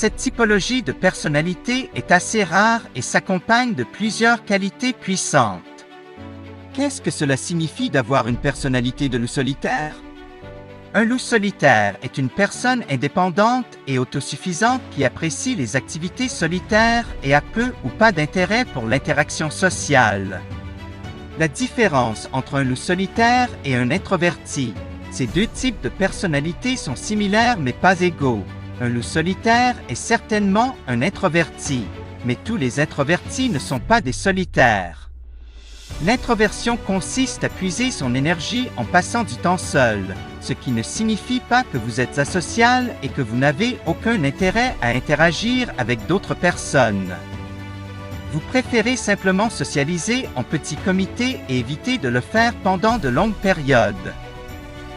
Cette typologie de personnalité est assez rare et s'accompagne de plusieurs qualités puissantes. Qu'est-ce que cela signifie d'avoir une personnalité de loup solitaire? Un loup solitaire est une personne indépendante et autosuffisante qui apprécie les activités solitaires et a peu ou pas d'intérêt pour l'interaction sociale. La différence entre un loup solitaire et un introverti. Ces deux types de personnalités sont similaires mais pas égaux. Un loup solitaire est certainement un introverti, mais tous les introvertis ne sont pas des solitaires. L'introversion consiste à puiser son énergie en passant du temps seul, ce qui ne signifie pas que vous êtes asocial et que vous n'avez aucun intérêt à interagir avec d'autres personnes. Vous préférez simplement socialiser en petits comités et éviter de le faire pendant de longues périodes.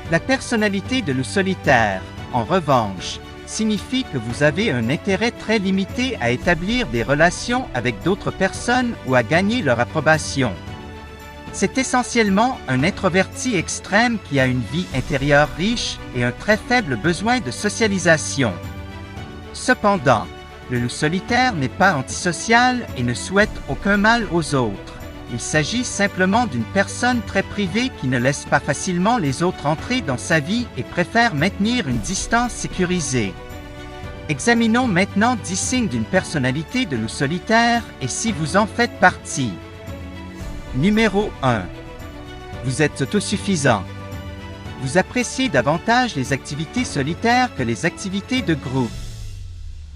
La personnalité de loup solitaire, en revanche, signifie que vous avez un intérêt très limité à établir des relations avec d'autres personnes ou à gagner leur approbation. C'est essentiellement un introverti extrême qui a une vie intérieure riche et un très faible besoin de socialisation. Cependant, le loup solitaire n'est pas antisocial et ne souhaite aucun mal aux autres. Il s'agit simplement d'une personne très privée qui ne laisse pas facilement les autres entrer dans sa vie et préfère maintenir une distance sécurisée. Examinons maintenant 10 signes d'une personnalité de loup solitaire et si vous en faites partie. Numéro 1. Vous êtes autosuffisant. Vous appréciez davantage les activités solitaires que les activités de groupe.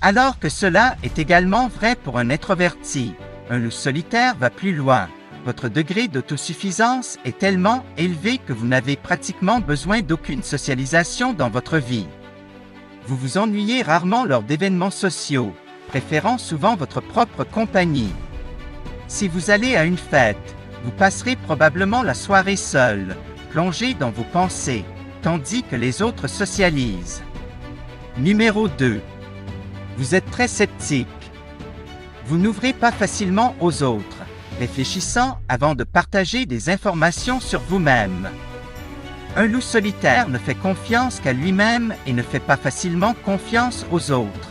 Alors que cela est également vrai pour un introverti, un loup solitaire va plus loin. Votre degré d'autosuffisance est tellement élevé que vous n'avez pratiquement besoin d'aucune socialisation dans votre vie. Vous vous ennuyez rarement lors d'événements sociaux, préférant souvent votre propre compagnie. Si vous allez à une fête, vous passerez probablement la soirée seul, plongé dans vos pensées, tandis que les autres socialisent. Numéro 2. Vous êtes très sceptique. Vous n'ouvrez pas facilement aux autres, réfléchissant avant de partager des informations sur vous-même. Un loup solitaire ne fait confiance qu'à lui-même et ne fait pas facilement confiance aux autres.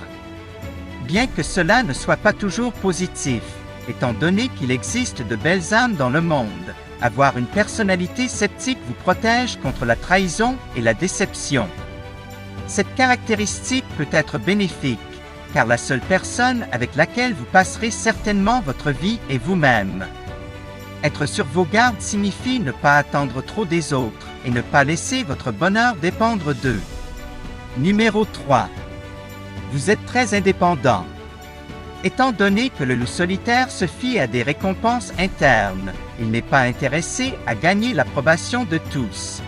Bien que cela ne soit pas toujours positif, étant donné qu'il existe de belles âmes dans le monde, avoir une personnalité sceptique vous protège contre la trahison et la déception. Cette caractéristique peut être bénéfique, car la seule personne avec laquelle vous passerez certainement votre vie est vous-même. Être sur vos gardes signifie ne pas attendre trop des autres et ne pas laisser votre bonheur dépendre d'eux. Numéro 3. Vous êtes très indépendant. Étant donné que le loup solitaire se fie à des récompenses internes, il n'est pas intéressé à gagner l'approbation de tous.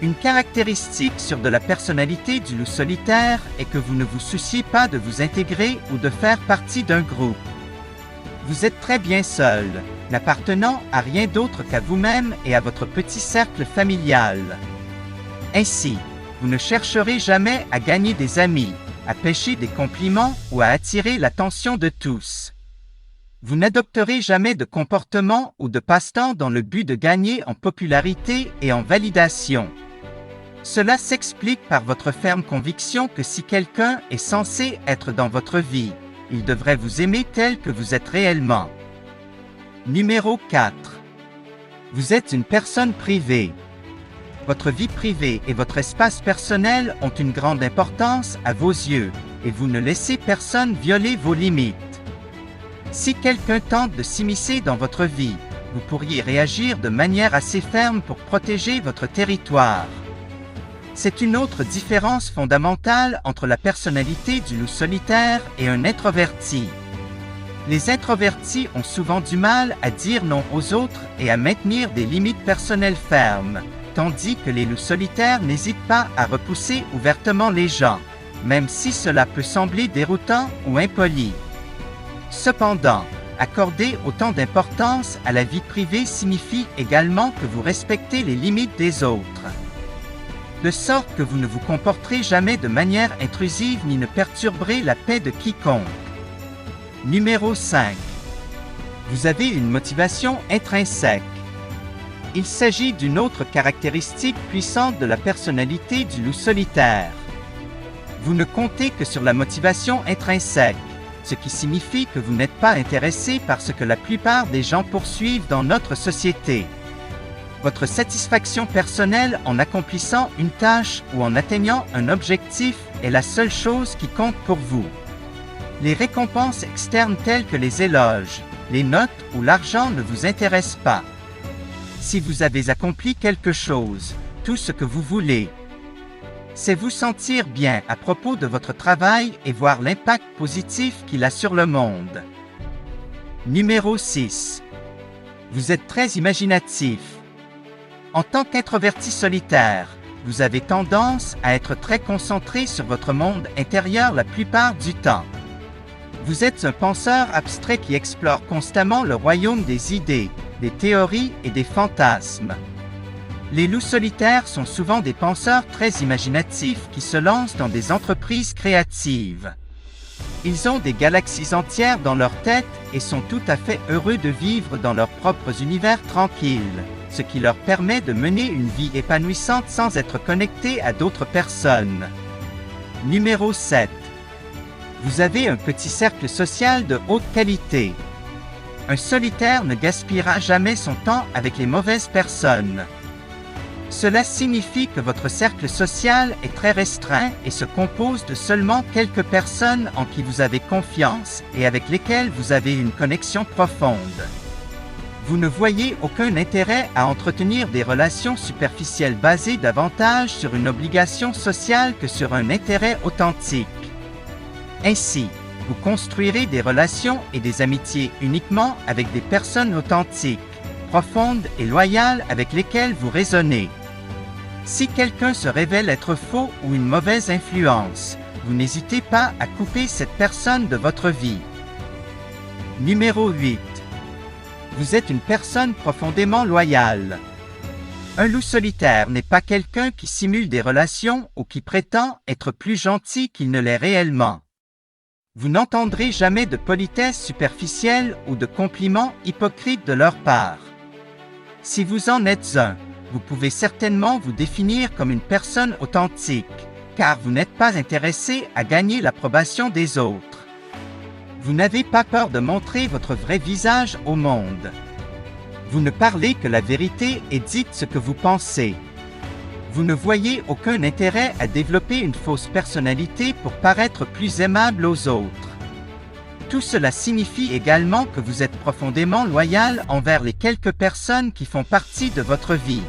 Une caractéristique sur de la personnalité du loup solitaire est que vous ne vous souciez pas de vous intégrer ou de faire partie d'un groupe. Vous êtes très bien seul, n'appartenant à rien d'autre qu'à vous-même et à votre petit cercle familial. Ainsi, vous ne chercherez jamais à gagner des amis, à pêcher des compliments ou à attirer l'attention de tous. Vous n'adopterez jamais de comportement ou de passe-temps dans le but de gagner en popularité et en validation. Cela s'explique par votre ferme conviction que si quelqu'un est censé être dans votre vie, il devrait vous aimer tel que vous êtes réellement. Numéro 4. Vous êtes une personne privée. Votre vie privée et votre espace personnel ont une grande importance à vos yeux, et vous ne laissez personne violer vos limites. Si quelqu'un tente de s'immiscer dans votre vie, vous pourriez réagir de manière assez ferme pour protéger votre territoire. C'est une autre différence fondamentale entre la personnalité du loup solitaire et un introverti. Les introvertis ont souvent du mal à dire non aux autres et à maintenir des limites personnelles fermes, tandis que les loups solitaires n'hésitent pas à repousser ouvertement les gens, même si cela peut sembler déroutant ou impoli. Cependant, accorder autant d'importance à la vie privée signifie également que vous respectez les limites des autres, de sorte que vous ne vous comporterez jamais de manière intrusive ni ne perturberez la paix de quiconque. Numéro 5. Vous avez une motivation intrinsèque. Il s'agit d'une autre caractéristique puissante de la personnalité du loup solitaire. Vous ne comptez que sur la motivation intrinsèque, ce qui signifie que vous n'êtes pas intéressé par ce que la plupart des gens poursuivent dans notre société. Votre satisfaction personnelle en accomplissant une tâche ou en atteignant un objectif est la seule chose qui compte pour vous. Les récompenses externes telles que les éloges, les notes ou l'argent ne vous intéressent pas. Si vous avez accompli quelque chose, tout ce que vous voulez, c'est vous sentir bien à propos de votre travail et voir l'impact positif qu'il a sur le monde. Numéro 6. Vous êtes très imaginatif. En tant qu'introverti solitaire, vous avez tendance à être très concentré sur votre monde intérieur la plupart du temps. Vous êtes un penseur abstrait qui explore constamment le royaume des idées, des théories et des fantasmes. Les loups solitaires sont souvent des penseurs très imaginatifs qui se lancent dans des entreprises créatives. Ils ont des galaxies entières dans leur tête et sont tout à fait heureux de vivre dans leurs propres univers tranquilles, ce qui leur permet de mener une vie épanouissante sans être connectés à d'autres personnes. Numéro 7. Vous avez un petit cercle social de haute qualité. Un solitaire ne gaspillera jamais son temps avec les mauvaises personnes. Cela signifie que votre cercle social est très restreint et se compose de seulement quelques personnes en qui vous avez confiance et avec lesquelles vous avez une connexion profonde. Vous ne voyez aucun intérêt à entretenir des relations superficielles basées davantage sur une obligation sociale que sur un intérêt authentique. Ainsi, vous construirez des relations et des amitiés uniquement avec des personnes authentiques, profondes et loyales avec lesquelles vous raisonnez. Si quelqu'un se révèle être faux ou une mauvaise influence, vous n'hésitez pas à couper cette personne de votre vie. Numéro 8. Vous êtes une personne profondément loyale. Un loup solitaire n'est pas quelqu'un qui simule des relations ou qui prétend être plus gentil qu'il ne l'est réellement. Vous n'entendrez jamais de politesse superficielle ou de compliments hypocrites de leur part. Si vous en êtes un, vous pouvez certainement vous définir comme une personne authentique, car vous n'êtes pas intéressé à gagner l'approbation des autres. Vous n'avez pas peur de montrer votre vrai visage au monde. Vous ne parlez que la vérité et dites ce que vous pensez. Vous ne voyez aucun intérêt à développer une fausse personnalité pour paraître plus aimable aux autres. Tout cela signifie également que vous êtes profondément loyal envers les quelques personnes qui font partie de votre vie.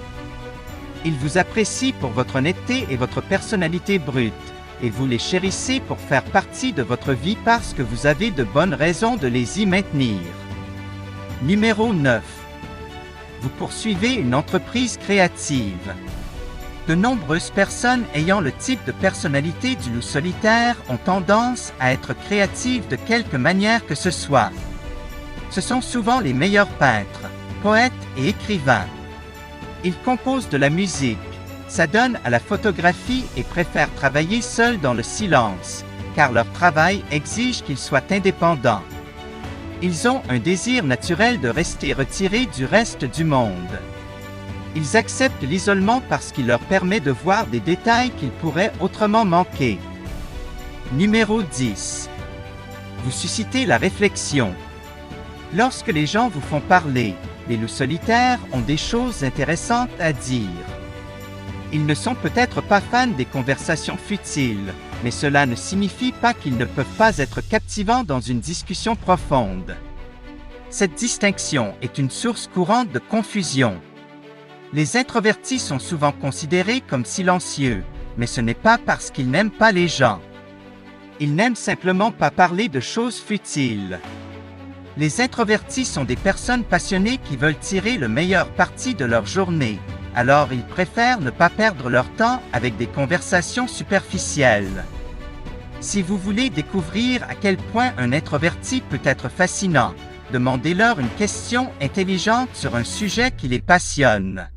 Ils vous apprécient pour votre honnêteté et votre personnalité brute, et vous les chérissez pour faire partie de votre vie parce que vous avez de bonnes raisons de les y maintenir. Numéro 9. Vous poursuivez une entreprise créative. De nombreuses personnes ayant le type de personnalité du loup solitaire ont tendance à être créatives de quelque manière que ce soit. Ce sont souvent les meilleurs peintres, poètes et écrivains. Ils composent de la musique, s'adonnent à la photographie et préfèrent travailler seuls dans le silence, car leur travail exige qu'ils soient indépendants. Ils ont un désir naturel de rester retirés du reste du monde. Ils acceptent l'isolement parce qu'il leur permet de voir des détails qu'ils pourraient autrement manquer. Numéro 10. Vous suscitez la réflexion. Lorsque les gens vous font parler, les loups solitaires ont des choses intéressantes à dire. Ils ne sont peut-être pas fans des conversations futiles, mais cela ne signifie pas qu'ils ne peuvent pas être captivants dans une discussion profonde. Cette distinction est une source courante de confusion. Les introvertis sont souvent considérés comme silencieux, mais ce n'est pas parce qu'ils n'aiment pas les gens. Ils n'aiment simplement pas parler de choses futiles. Les introvertis sont des personnes passionnées qui veulent tirer le meilleur parti de leur journée, alors ils préfèrent ne pas perdre leur temps avec des conversations superficielles. Si vous voulez découvrir à quel point un introverti peut être fascinant, demandez-leur une question intelligente sur un sujet qui les passionne.